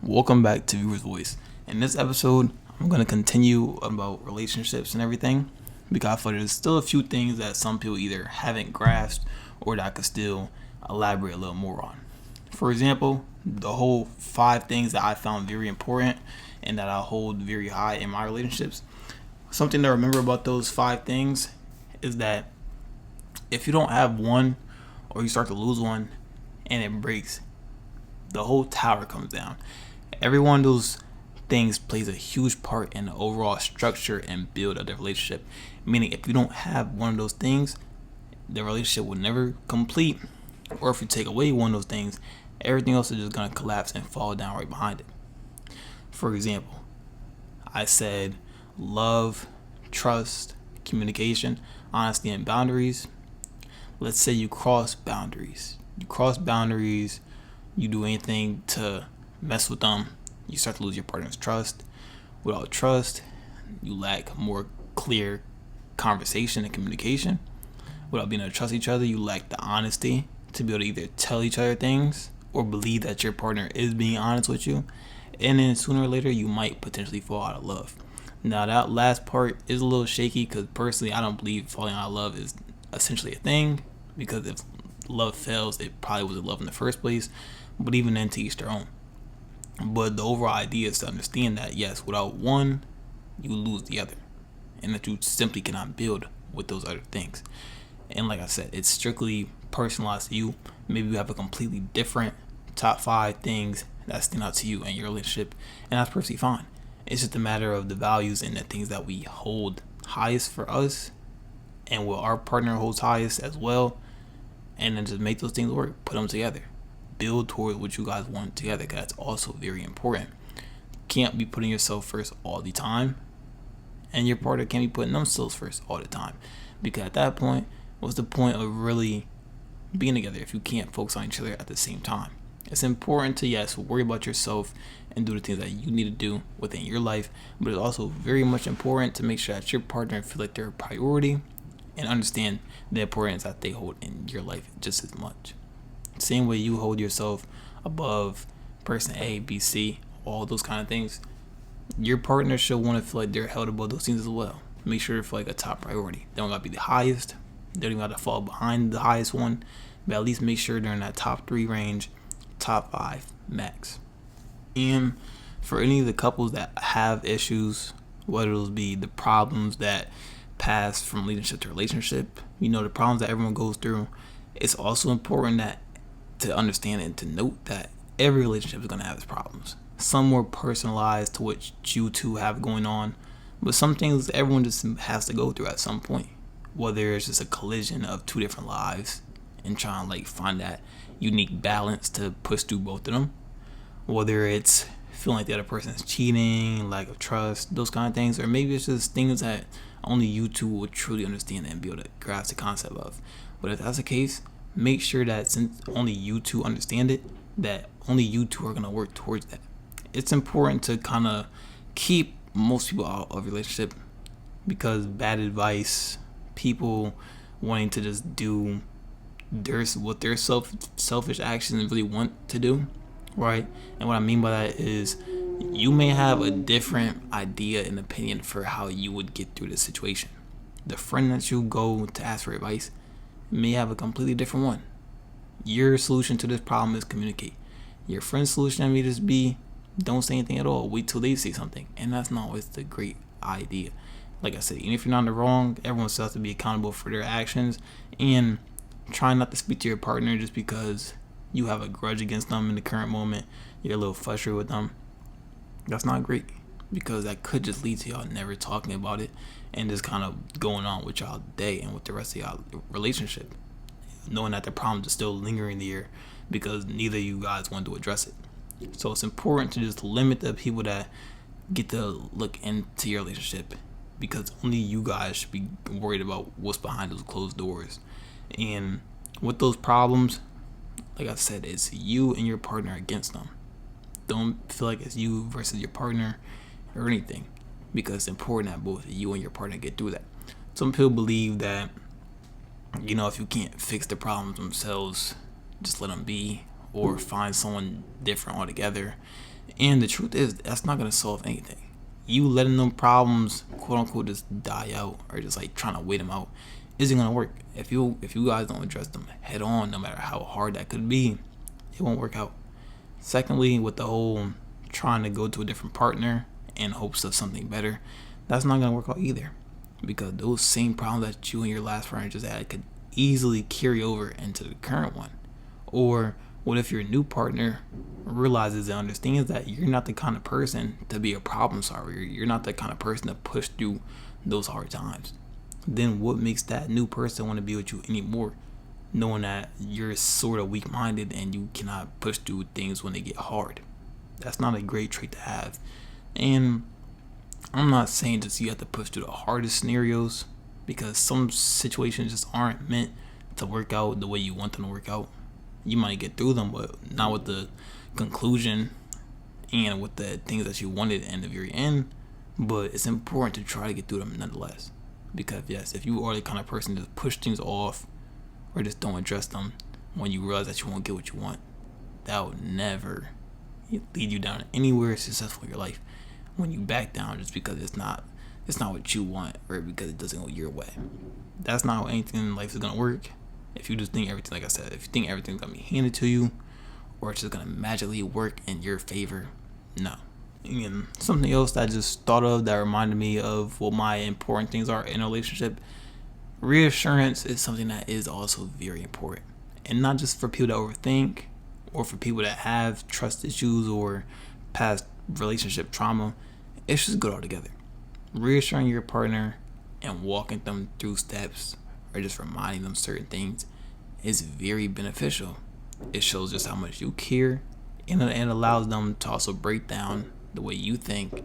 Welcome back to Viewer's Voice. In this episode, I'm going to continue about relationships and everything because I feel there's still a few things that some people either haven't grasped or that I could still elaborate a little more on. For example, the whole 5 things that I found very important and that I hold very high in my relationships. Something to remember about those 5 things is that if you don't have one or you start to lose one and it breaks, the whole tower comes down. Every one of those things plays a huge part in the overall structure and build of the relationship. Meaning, if you don't have one of those things, the relationship will never complete. Or if you take away one of those things, everything else is just going to collapse and fall down right behind it. For example, I said love, trust, communication, honesty, and boundaries. Let's say you cross boundaries. You do anything to mess with them, you start to lose your partner's trust. Without trust, you lack more clear conversation and communication. Without being able to trust each other, you lack the honesty to be able to either tell each other things or believe that your partner is being honest with you. And then sooner or later, you might potentially fall out of love. Now, that last part is a little shaky because personally, I don't believe falling out of love is essentially a thing, because if love fails, it probably wasn't love in the first place. But even then, to each their own. But the overall idea is to understand that, yes, without one, you lose the other. And that you simply cannot build with those other things. And like I said, it's strictly personalized to you. Maybe you have a completely different top 5 things that stand out to you in your relationship. And that's perfectly fine. It's just a matter of the values and the things that we hold highest for us. And what our partner holds highest as well. And then just make those things work. Put them together. Build toward what you guys want together, because that's also very important. Can't be putting yourself first all the time, and your partner can't be putting themselves first all the time, because at that point, what's the point of really being together if you can't focus on each other at the same time? It's important to, yes, worry about yourself and do the things that you need to do within your life, but it's also very much important to make sure that your partner feel like they're a priority and understand the importance that they hold in your life just as much. Same way you hold yourself above person A, B, C, all those kind of things, your partner should want to feel like they're held above those things as well. Make sure to feel like a top priority. They don't got to be the highest. They don't got to fall behind the highest one, but at least make sure they're in that top 3 range, top 5 max. And for any of the couples that have issues, whether those be the problems that pass from relationship to relationship, the problems that everyone goes through, it's also important that to understand and to note that every relationship is going to have its problems. Some more personalized to what you two have going on, but some things everyone just has to go through at some point. Whether it's just a collision of 2 different lives and trying to find that unique balance to push through both of them. Whether it's feeling like the other person is cheating, lack of trust, those kind of things, or maybe it's just things that only you two will truly understand and be able to grasp the concept of. But if that's the case, make sure that since only you two understand it, that only you two are going to work towards that. It's important to kind of keep most people out of a relationship, because bad advice, people wanting to just do what their selfish actions really want to do, right? And what I mean by that is you may have a different idea and opinion for how you would get through this situation. The friend that you go to ask for advice may have a completely different one. Your solution to this problem is communicate. Your friend's solution may just be don't say anything at all. Wait till they say something. And that's not always the great idea. Like I said, even if you're not in the wrong, everyone still has to be accountable for their actions. And try not to speak to your partner just because you have a grudge against them in the current moment. You're a little frustrated with them. That's not great, because that could just lead to y'all never talking about it and just kind of going on with y'all day and with the rest of y'all relationship, knowing that the problem is still lingering there because neither of you guys want to address it. So it's important to just limit the people that get to look into your relationship, because only you guys should be worried about what's behind those closed doors. And with those problems, like I said, it's you and your partner against them. Don't feel like it's you versus your partner or anything, because it's important that both you and your partner get through that. Some people believe that, if you can't fix the problems themselves, just let them be, or find someone different altogether. And the truth is, that's not gonna solve anything. You letting them problems, quote unquote, just die out, or just like trying to wait them out, isn't gonna work. If you guys don't address them head on, no matter how hard that could be, it won't work out. Secondly, with the whole trying to go to a different partner in hopes of something better, that's not gonna work out either, because those same problems that you and your last partner just had could easily carry over into the current one. Or what if your new partner realizes and understands that you're not the kind of person to be a problem solver? You're not the kind of person to push through those hard times. Then what makes that new person want to be with you anymore? Knowing that you're sort of weak minded and you cannot push through things when they get hard. That's not a great trait to have. And I'm not saying just you have to push through the hardest scenarios, because some situations just aren't meant to work out the way you want them to work out. You might get through them, but not with the conclusion and with the things that you wanted in the very end. But it's important to try to get through them nonetheless. Because yes, if you are the kind of person to push things off or just don't address them when you realize that you won't get what you want, that will never lead you down anywhere successful in your life. When you back down just because it's not what you want, or because it doesn't go your way. That's not how anything in life is gonna work. If you just think everything, like I said, if you think everything's gonna be handed to you, or it's just gonna magically work in your favor, no. And something else that I just thought of that reminded me of what my important things are in a relationship: reassurance is something that is also very important, and not just for people that overthink or for people that have trust issues or past relationship trauma. It's just good altogether. Reassuring your partner and walking them through steps, or just reminding them certain things, is very beneficial. It shows just how much you care, and it allows them to also break down the way you think,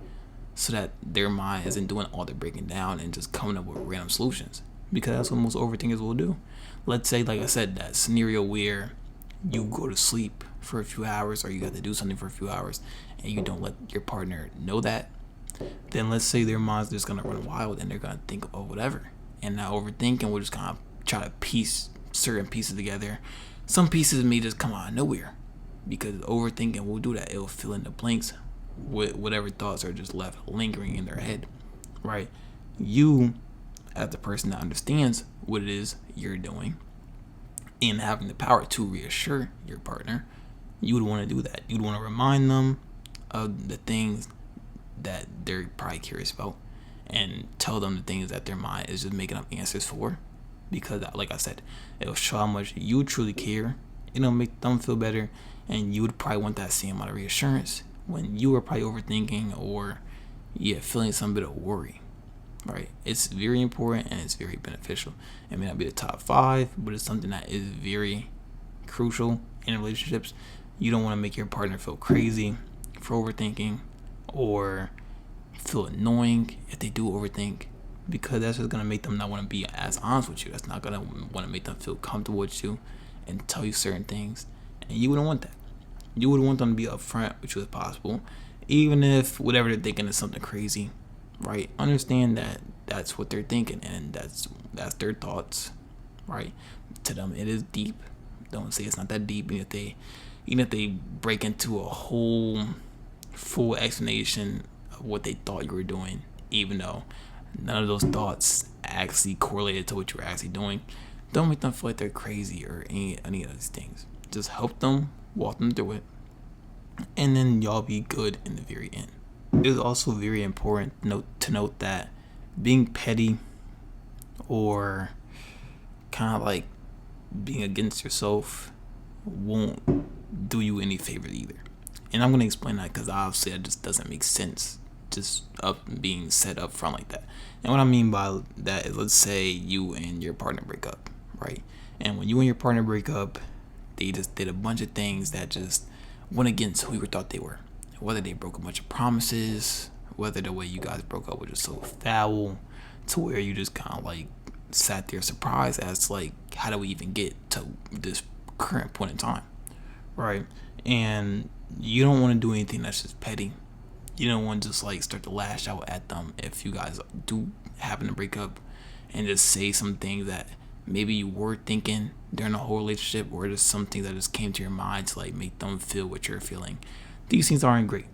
so that their mind isn't doing all the breaking down and just coming up with random solutions. Because that's what most overthinkers will do. Let's say, like I said, that scenario where you go to sleep for a few hours, or you got to do something for a few hours, and you don't let your partner know that. Then let's say their mind's just gonna run wild and they're gonna think of whatever. And now overthinking will just kind of try to piece certain pieces together. Some pieces may just come out of nowhere, because overthinking will do that. It'll fill in the blanks with whatever thoughts are just left lingering in their head, right? You, as the person that understands what it is you're doing and having the power to reassure your partner, you would want to do that. You'd want to remind them of the things that they're probably curious about, and tell them the things that their mind is just making up answers for. Because, like I said, it'll show how much you truly care. It'll make them feel better, and you would probably want that same amount of reassurance when you are probably overthinking, or feeling some bit of worry. Right? It's very important and it's very beneficial. It may not be the top 5, but it's something that is very crucial in relationships. You don't want to make your partner feel crazy for overthinking, or feel annoying if they do overthink, because that's just going to make them not want to be as honest with you. That's not going to want to make them feel comfortable with you and tell you certain things. And you wouldn't want that. You would want them to be upfront with you as possible, even if whatever they're thinking is something crazy, right? Understand that that's what they're thinking, and that's their thoughts, right? To them, it is deep. Don't say it's not that deep. Even if they break into a whole full explanation of what they thought you were doing, even though none of those thoughts actually correlated to what you were actually doing, don't make them feel like they're crazy or any of these things. Just help them, walk them through it, and then y'all be good in the very end. It is also very important to note that being petty, or kind of like being against yourself, won't do you any favors either. And I'm going to explain that, because obviously that just doesn't make sense, just up being set up front like that. And what I mean by that is, let's say you and your partner break up, right? And when you and your partner break up, they just did a bunch of things that just went against who you thought they were. Whether they broke a bunch of promises, whether the way you guys broke up was just so foul, to where you just kind of like sat there surprised as to like, how do we even get to this current point in time, right? And you don't want to do anything that's just petty. You don't want to just like start to lash out at them if you guys do happen to break up, and just say some things that maybe you were thinking during the whole relationship, or just something that just came to your mind to like make them feel what you're feeling. These things aren't great.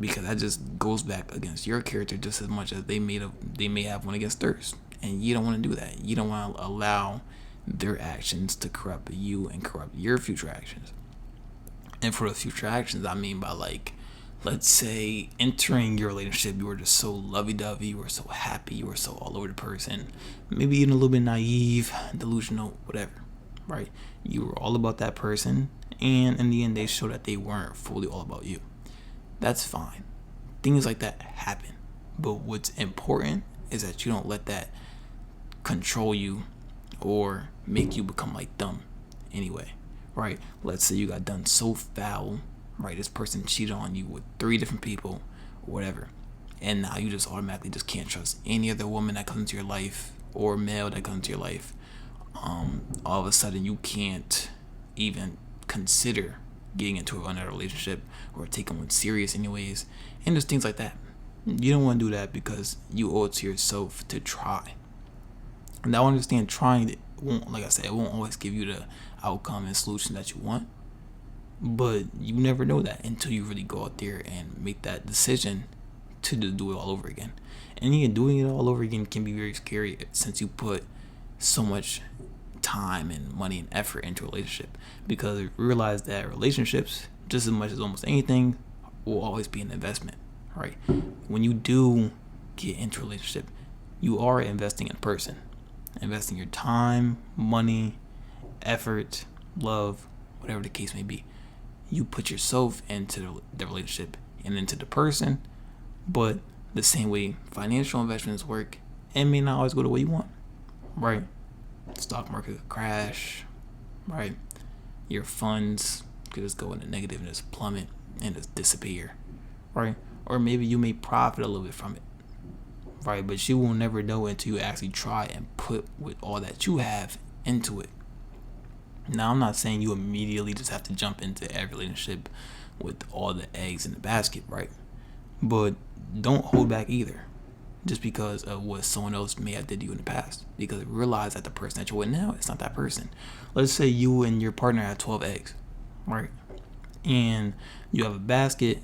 because that just goes back against your character just as much as they may have one against theirs, and you don't want to do that. You don't want to allow their actions to corrupt you and corrupt your future actions. And for the future actions, I mean by like, let's say entering your relationship, you were just so lovey-dovey, you were so happy, you were so all over the person, maybe even a little bit naive, delusional, whatever, right? You were all about that person, and in the end they showed that they weren't fully all about you. That's fine. Things like that happen. But what's important is that you don't let that control you or make you become like them anyway, right? Let's say you got done so foul, right? This person cheated on you with 3 different people or whatever. And now you just automatically just can't trust any other woman that comes into your life or male that comes into your life. All of a sudden you can't even consider getting into another relationship or taking one serious anyways, and just things like that. You don't want to do that because you owe it to yourself to try. And I understand trying won't, like I said, it won't always give you the outcome and solution that you want, but you never know that until you really go out there and make that decision to do it all over again. And even doing it all over again can be very scary since you put so much time and money and effort into a relationship, because you realize that relationships, just as much as almost anything, will always be an investment, right? When you do get into a relationship, you are investing in a person, investing your time, money, effort, love, whatever the case may be. You put yourself into the relationship and into the person, but the same way financial investments work, it may not always go the way you want, right? The stock market could crash, right? Your funds could just go into negative and just plummet and just disappear, right? Or maybe you may profit a little bit from it, right? But you will never know until you actually try and put with all that you have into it. Now, I'm not saying you immediately just have to jump into every relationship with all the eggs in the basket, right? But don't hold back either, just because of what someone else may have did to you in the past. Because realize that the person that you're with now, it's not that person. Let's say you and your partner have 12 eggs, right? And you have a basket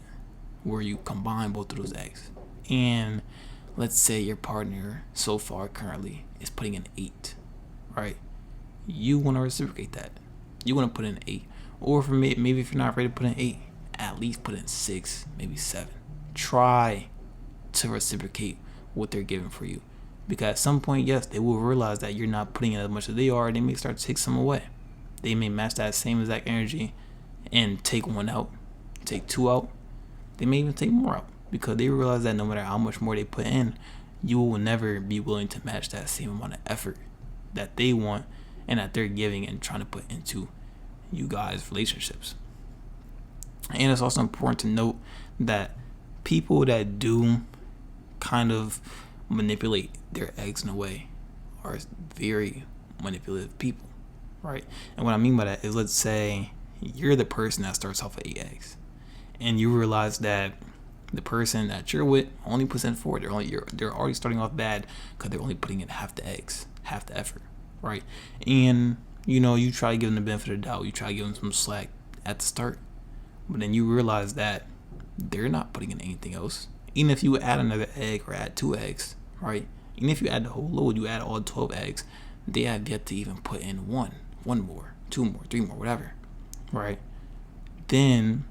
where you combine both of those eggs. And let's say your partner so far currently is putting in 8, right? You want to reciprocate that. You want to put in 8. Or for me, maybe if you're not ready to put in 8, at least put in 6, maybe 7. Try to reciprocate what they're giving for you, because at some point, yes, they will realize that you're not putting in as much as they are. They may start to take some away. They may match that same exact energy and take 1 out, take 2 out. They may even take more out, because they realize that no matter how much more they put in, you will never be willing to match that same amount of effort that they want and that they're giving and trying to put into you guys' relationships. And it's also important to note that people that do kind of manipulate their eggs in a way are very manipulative people, right? And what I mean by that is, let's say you're the person that starts off with 8 eggs, and you realize that the person that you're with only puts in 4. They're already starting off bad because they're only putting in half the eggs, half the effort, right? And you try to give them the benefit of the doubt, you try to give them some slack at the start, but then you realize that they're not putting in anything else. Even if you add another egg or add 2 eggs, right? Even if you add the whole load, you add all 12 eggs, they have yet to even put in one more, 2 more, 3 more, whatever, right? Then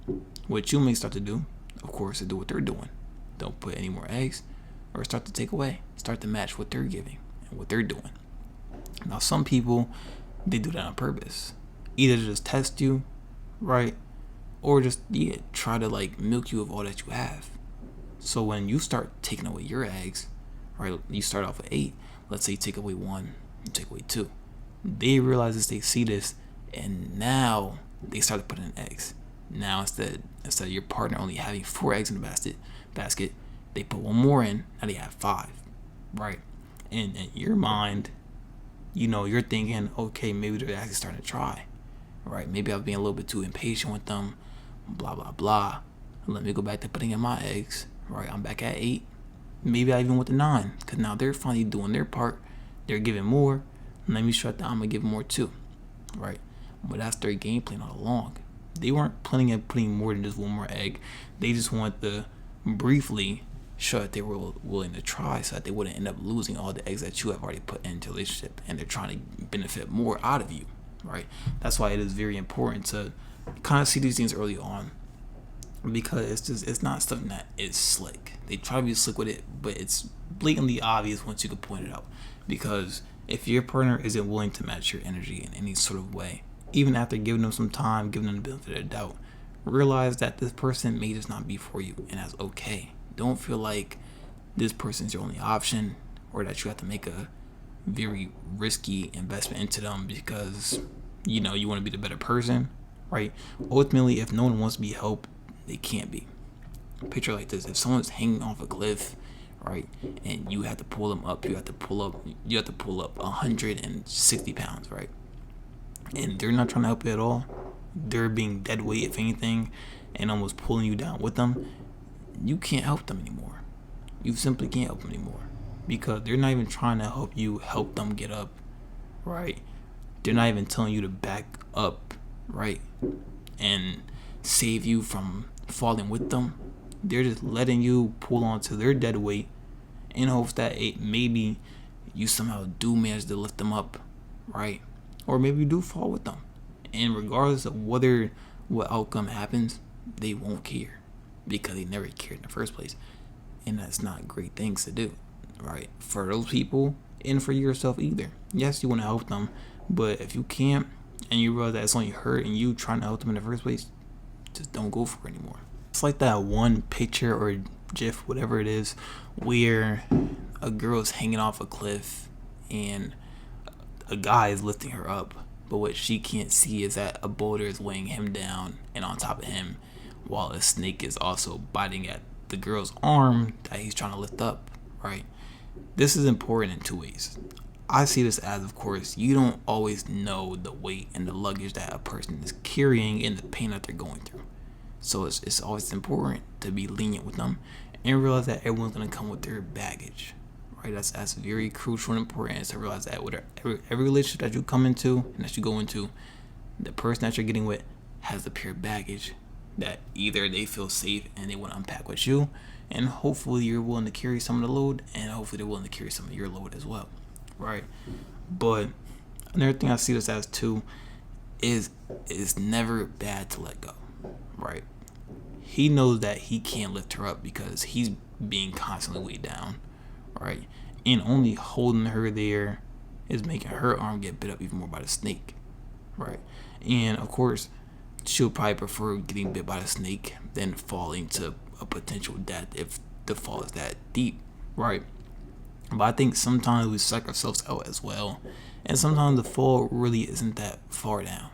what you may start to do, of course, is do what they're doing. Don't put any more eggs, or start to take away. Start to match what they're giving and what they're doing. Now, some people, they do that on purpose. Either to just test you, right? Or just try to like milk you of all that you have. So when you start taking away your eggs, right? You start off with 8. Let's say you take away 1, you take away 2. They realize this, they see this, and now they start to put in eggs. Now instead of your partner only having 4 eggs in the basket, they put 1 more in. Now they have 5, right? And in your mind, you're thinking, okay, maybe they're actually starting to try, right? Maybe I've been a little bit too impatient with them, blah blah blah. Let me go back to putting in my eggs, right? I'm back at 8. Maybe I even went to 9, because now they're finally doing their part. They're giving more. Let me shut down. I'm gonna give more too, right? But that's their game plan all along. They weren't planning on putting more than just 1 more egg. They just want the briefly show that they were willing to try, so that they wouldn't end up losing all the eggs that you have already put into a relationship, and they're trying to benefit more out of you, right? That's why it is very important to kind of see these things early on, because it's not something that is slick. They try to be slick with it, but it's blatantly obvious once you can point it out. Because if your partner isn't willing to match your energy in any sort of way, even after giving them some time, giving them the benefit of the doubt, realize that this person may just not be for you, and that's okay. Don't feel like this person's your only option, or that you have to make a very risky investment into them because you want to be the better person, right? Ultimately, if no one wants to be helped, they can't be. Picture like this: if someone's hanging off a cliff, right, and you have to pull them up, you have to pull up 160 pounds, right, and they're not trying to help you at all, they're being dead weight, if anything, and almost pulling you down with them, you can't help them anymore. You simply can't help them anymore, because they're not even trying to help them get up, right? They're not even telling you to back up, right, and save you from falling with them. They're just letting you pull onto their dead weight in hopes that maybe you somehow do manage to lift them up, right? Or maybe you do fall with them. And regardless of what outcome happens, they won't care, because they never cared in the first place. And that's not great things to do, right? For those people, and for yourself either. Yes, you want to help them, but if you can't, and you realize that it's only hurting you trying to help them in the first place, just don't go for it anymore. It's like that one picture or GIF, whatever it is, where a girl is hanging off a cliff and a guy is lifting her up, but what she can't see is that a boulder is weighing him down and on top of him, while a snake is also biting at the girl's arm that he's trying to lift up, right? This is important in two ways. I see this as, of course, you don't always know the weight and the luggage that a person is carrying and the pain that they're going through. So it's always important to be lenient with them and realize that everyone's going to come with their baggage, right? That's very crucial and important, is to realize that with every relationship that you come into and that you go into, the person that you're getting with has a pure baggage that either they feel safe and they want to unpack with you, and hopefully you're willing to carry some of the load, and hopefully they're willing to carry some of your load as well, right? But another thing I see this as too is it's never bad to let go, right? He knows that he can't lift her up because he's being constantly weighed down, right? And only holding her there is making her arm get bit up even more by the snake, right? And of course, she'll probably prefer getting bit by the snake than falling to a potential death if the fall is that deep, right? But I think sometimes we suck ourselves out as well, and sometimes the fall really isn't that far down,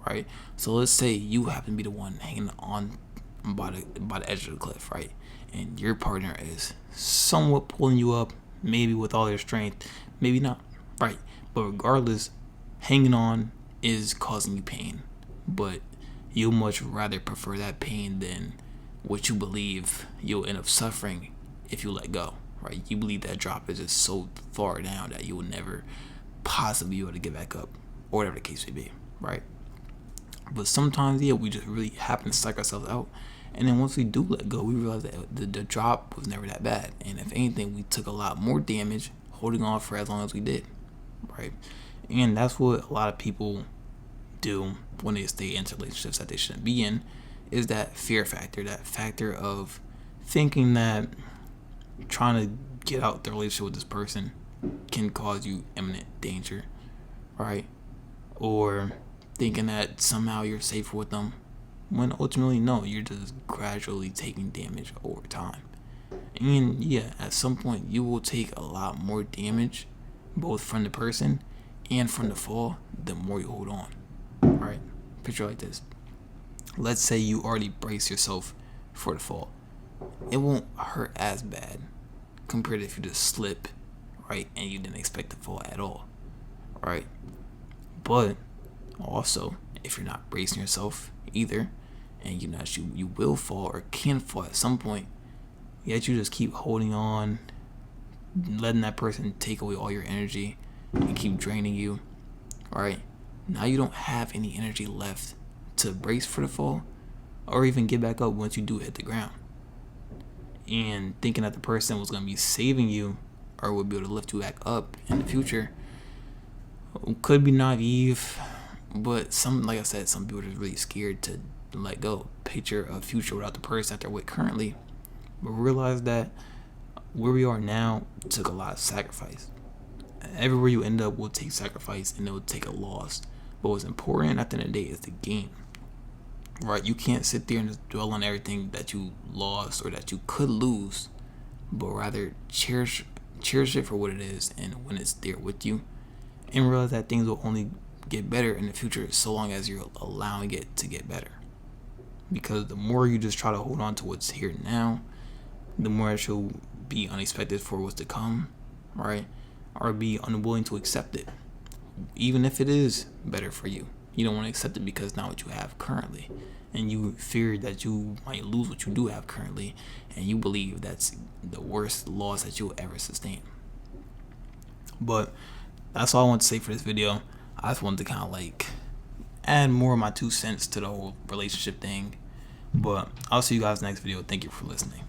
right? So let's say you happen to be the one hanging on by the edge of the cliff, right? And your partner is somewhat pulling you up, maybe with all their strength, maybe not, right? But regardless, hanging on is causing you pain, but you'll much rather prefer that pain than what you believe you'll end up suffering if you let go, right? You believe that drop is just so far down that you will never possibly be able to get back up, or whatever the case may be, right? But sometimes, we just really happen to psych ourselves out, and then once we do let go, we realize that the drop was never that bad, and if anything, we took a lot more damage holding on for as long as we did, right? And that's what a lot of people do when they stay into relationships that they shouldn't be in, is that fear factor, that factor of thinking that trying to get out the relationship with this person can cause you imminent danger, right? Or thinking that somehow you're safer with them, when ultimately, no, you're just gradually taking damage over time. And at some point you will take a lot more damage, both from the person and from the fall, the more you hold on. Alright, picture like this. Let's say you already brace yourself for the fall. It won't hurt as bad compared to if you just slip, right, and you didn't expect to fall at all, right? But also, if you're not bracing yourself either, and you know that you will fall or can fall at some point, yet you just keep holding on, letting that person take away all your energy and keep draining you, right? Now you don't have any energy left to brace for the fall or even get back up once you do hit the ground. and thinking that the person was going to be saving you or would be able to lift you back up in the future could be naive. But like I said, some people are just really scared to let go, picture a future without the person that they're with currently, but realize that where we are now took a lot of sacrifice. Everywhere you end up will take sacrifice, and it will take a loss. But what's important at the end of the day is the game, right? You can't sit there and just dwell on everything that you lost or that you could lose, but rather cherish it for what it is and when it's there with you, and realize that things will only get better in the future so long as you're allowing it to get better. Because the more you just try to hold on to what's here now, the more it will be unexpected for what's to come, right? Or be unwilling to accept it, even if it is better for you. You don't want to accept it because it's not what you have currently, and you fear that you might lose what you do have currently, and you believe that's the worst loss that you'll ever sustain. But that's all I want to say for this video. I just wanted to kind of like add more of my 2 cents to the whole relationship thing. But I'll see you guys next video. Thank you for listening.